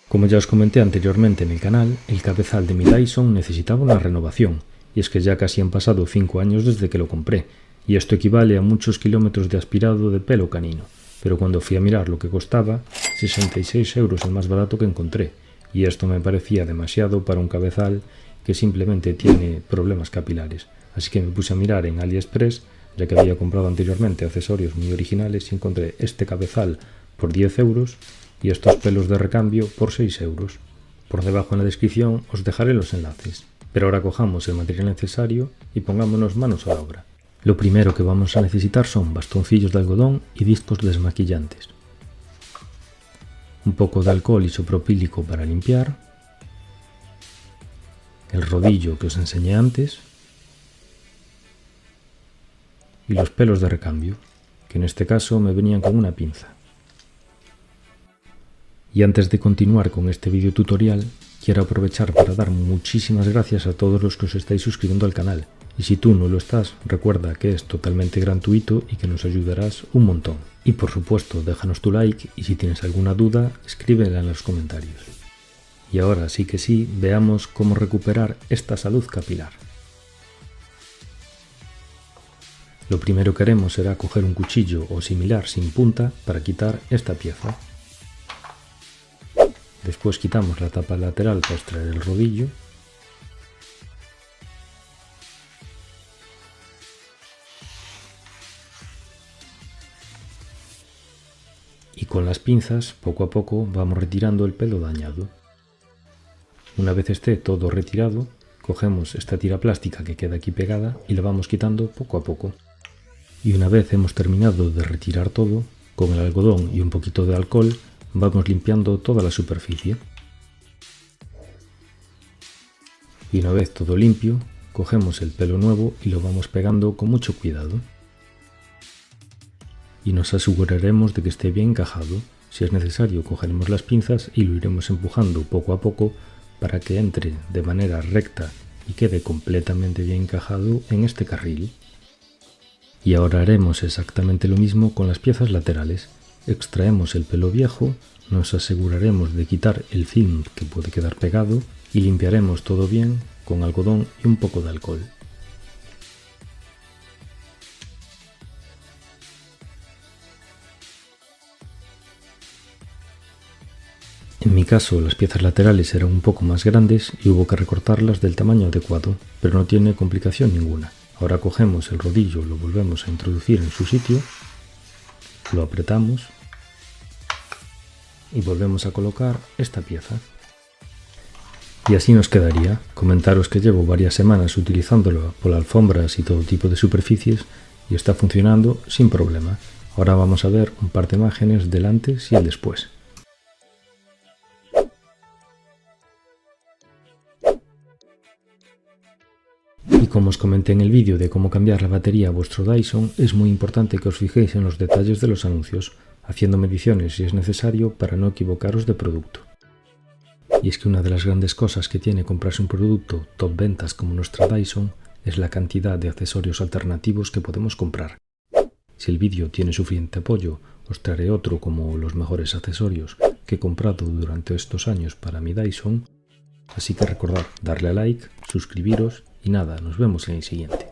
Como ya os comenté anteriormente en el canal, el cabezal de mi Dyson necesitaba una renovación, y es que ya casi han pasado 5 años desde que lo compré, y esto equivale a muchos kilómetros de aspirado de pelo canino, pero cuando fui a mirar lo que costaba, 66 € el más barato que encontré, y esto me parecía demasiado para un cabezal que simplemente tiene problemas capilares, así que me puse a mirar en AliExpress, ya que había comprado anteriormente accesorios muy originales y encontré este cabezal por 10 € y estos pelos de recambio por 6 €. Por debajo en la descripción os dejaré los enlaces. Pero ahora cojamos el material necesario y pongámonos manos a la obra. Lo primero que vamos a necesitar son bastoncillos de algodón y discos desmaquillantes. Un poco de alcohol isopropílico para limpiar. El rodillo que os enseñé antes. Y los pelos de recambio, que en este caso me venían con una pinza. Y antes de continuar con este vídeo tutorial, quiero aprovechar para dar muchísimas gracias a todos los que os estáis suscribiendo al canal. Y si tú no lo estás, recuerda que es totalmente gratuito y que nos ayudarás un montón. Y por supuesto, déjanos tu like y si tienes alguna duda, escríbela en los comentarios. Y ahora sí que sí, veamos cómo recuperar esta salud capilar. Lo primero que haremos será coger un cuchillo o similar sin punta para quitar esta pieza. Después quitamos la tapa lateral para extraer el rodillo. Y con las pinzas, poco a poco, vamos retirando el pelo dañado. Una vez esté todo retirado, cogemos esta tira plástica que queda aquí pegada y la vamos quitando poco a poco. Y una vez hemos terminado de retirar todo, con el algodón y un poquito de alcohol, vamos limpiando toda la superficie. Y una vez todo limpio, cogemos el pelo nuevo y lo vamos pegando con mucho cuidado. Y nos aseguraremos de que esté bien encajado. Si es necesario, cogeremos las pinzas y lo iremos empujando poco a poco para que entre de manera recta y quede completamente bien encajado en este carril. Y ahora haremos exactamente lo mismo con las piezas laterales. Extraemos el pelo viejo, nos aseguraremos de quitar el film que puede quedar pegado y limpiaremos todo bien con algodón y un poco de alcohol. En mi caso las piezas laterales eran un poco más grandes y hubo que recortarlas del tamaño adecuado, pero no tiene complicación ninguna. Ahora cogemos el rodillo, lo volvemos a introducir en su sitio, lo apretamos y volvemos a colocar esta pieza. Y así nos quedaría. Comentaros que llevo varias semanas utilizándolo por alfombras y todo tipo de superficies y está funcionando sin problema. Ahora vamos a ver un par de imágenes del antes y el después. Y como os comenté en el vídeo de cómo cambiar la batería a vuestro Dyson, es muy importante que os fijéis en los detalles de los anuncios, haciendo mediciones si es necesario para no equivocaros de producto. Y es que una de las grandes cosas que tiene comprarse un producto top ventas como nuestra Dyson es la cantidad de accesorios alternativos que podemos comprar. Si el vídeo tiene suficiente apoyo, os traeré otro como los mejores accesorios que he comprado durante estos años para mi Dyson, así que recordad darle a like, suscribiros y nada, nos vemos en el siguiente.